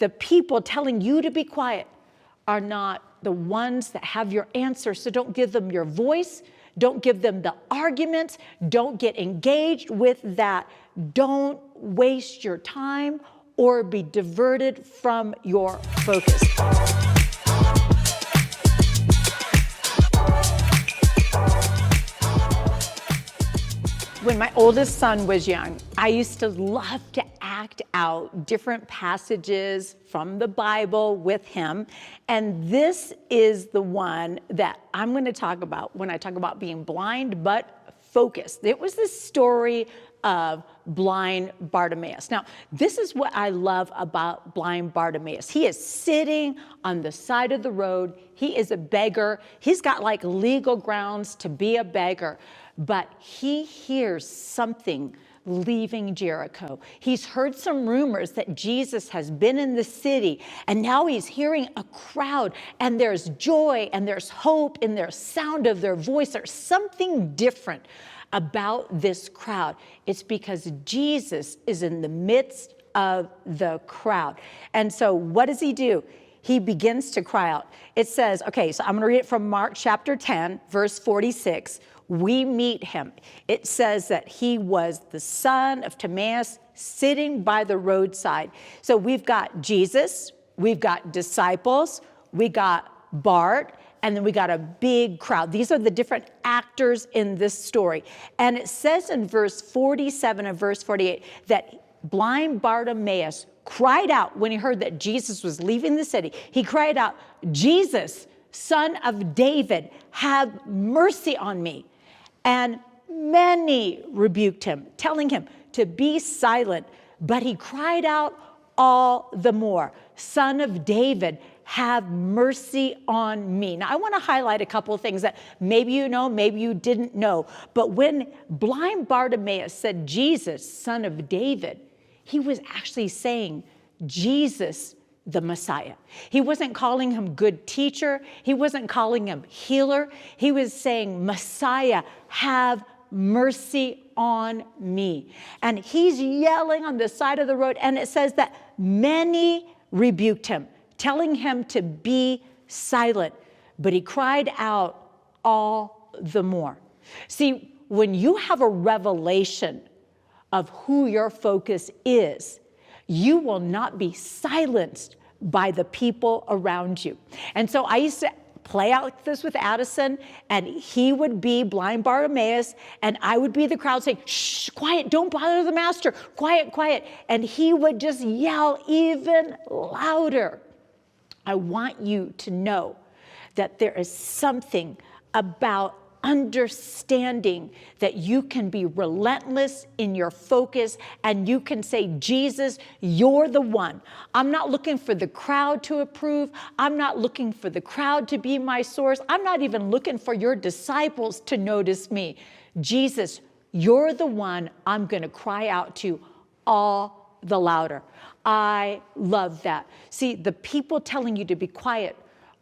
The people telling you to be quiet are not the ones that have your answer. So don't give them your voice. Don't give them the arguments. Don't get engaged with that. Don't waste your time or be diverted from your focus. When my oldest son was young, I used to love to act out different passages from the Bible with him. And this is the one that I'm going to talk about when I talk about being blind but focused. It was the story of Blind Bartimaeus. Now, this is what I love about Blind Bartimaeus. He is sitting on the side of the road. He is a beggar. He's got like legal grounds to be a beggar. But he hears something leaving Jericho. He's heard some rumors that Jesus has been in the city, and now he's hearing a crowd, and there's joy, and there's hope in their sound of their voice. There's something different about this crowd. It's because Jesus is in the midst of the crowd. And so what does he do? He begins to cry out. It says, okay, so I'm going to read it from Mark chapter 10, verse 46. We meet him. It says that he was the son of Timaeus sitting by the roadside. So we've got Jesus, we've got disciples, we got Bart, and then we got a big crowd. These are the different actors in this story. And it says in verse 47 and verse 48 that blind Bartimaeus cried out when he heard that Jesus was leaving the city. He cried out, Jesus, Son of David, have mercy on me. And many rebuked him, telling him to be silent. But he cried out all the more, Son of David, have mercy on me. Now, I want to highlight a couple of things that maybe you know, maybe you didn't know. But when blind Bartimaeus said, Jesus, Son of David, he was actually saying, Jesus, the Messiah. He wasn't calling him good teacher. He wasn't calling him healer. He was saying, Messiah, have mercy on me. And he's yelling on the side of the road. And it says that many rebuked him, telling him to be silent. But he cried out all the more. See, when you have a revelation of who your focus is, you will not be silenced by the people around you. And so I used to play out like this with Addison, and he would be blind Bartimaeus, and I would be the crowd saying, shh, quiet, don't bother the master, quiet, quiet. And he would just yell even louder. I want you to know that there is something about understanding that you can be relentless in your focus and you can say, Jesus, you're the one. I'm not looking for the crowd to approve. I'm not looking for the crowd to be my source. I'm not even looking for your disciples to notice me. Jesus, you're the one I'm going to cry out to all the louder. I love that. See, the people telling you to be quiet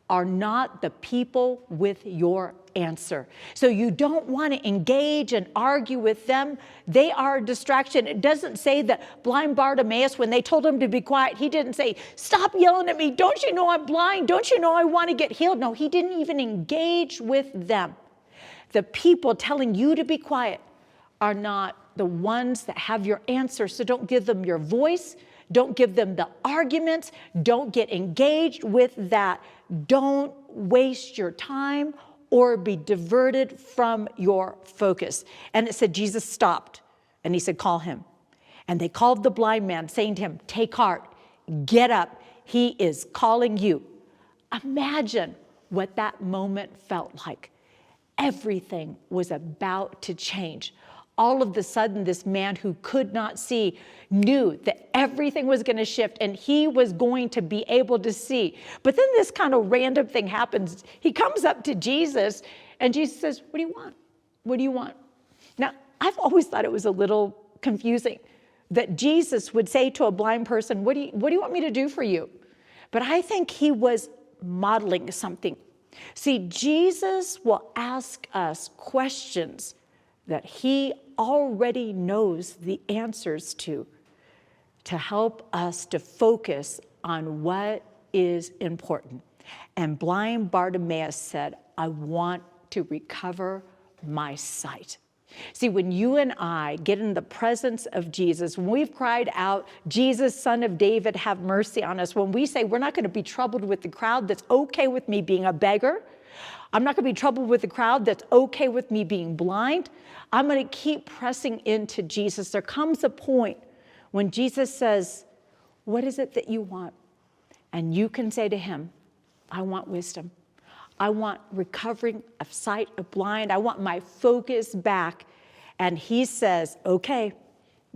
are not the people with your answer. So you don't want to engage and argue with them. They are a distraction. It doesn't say that blind Bartimaeus, when they told him to be quiet, he didn't say, stop yelling at me. Don't you know I'm blind? Don't you know I want to get healed? No, he didn't even engage with them. The people telling you to be quiet are not the ones that have your answer. So don't give them your voice. Don't give them the arguments. Don't get engaged with that. Don't waste your time or be diverted from your focus. And it said Jesus stopped and he said, call him. And they called the blind man, saying to him, take heart, get up. He is calling you. Imagine what that moment felt like. Everything was about to change. All of a sudden, this man who could not see knew that everything was going to shift and he was going to be able to see. But then this kind of random thing happens. He comes up to Jesus and Jesus says, what do you want? What do you want? Now, I've always thought it was a little confusing that Jesus would say to a blind person, what do you want me to do for you? But I think he was modeling something. See, Jesus will ask us questions that he already knows the answers to help us to focus on what is important. And blind Bartimaeus said, I want to recover my sight. See, when you and I get in the presence of Jesus, when we've cried out, Jesus, Son of David, have mercy on us, when we say we're not going to be troubled with the crowd, that's okay with me being a beggar. I'm not going to be troubled with the crowd, that's okay with me being blind. I'm going to keep pressing into Jesus. There comes a point when Jesus says, what is it that you want? And you can say to him, I want wisdom. I want recovering of sight of blind. I want my focus back. And he says, okay,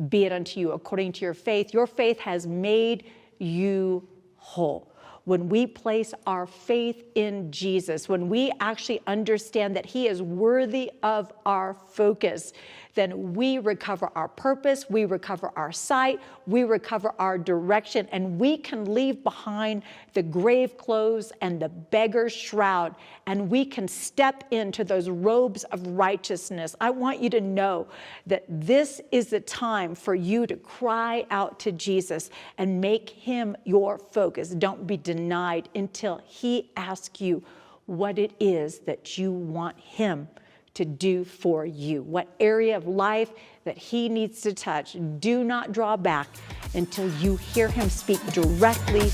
be it unto you according to your faith. Your faith has made you whole. When we place our faith in Jesus, when we actually understand that he is worthy of our focus, then we recover our purpose, we recover our sight, we recover our direction, and we can leave behind the grave clothes and the beggar's shroud, and we can step into those robes of righteousness. I want you to know that this is the time for you to cry out to Jesus and make him your focus. Don't be denied until he asks you what it is that you want him to do for you, what area of life that he needs to touch. Do not draw back until you hear him speak directly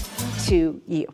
to you.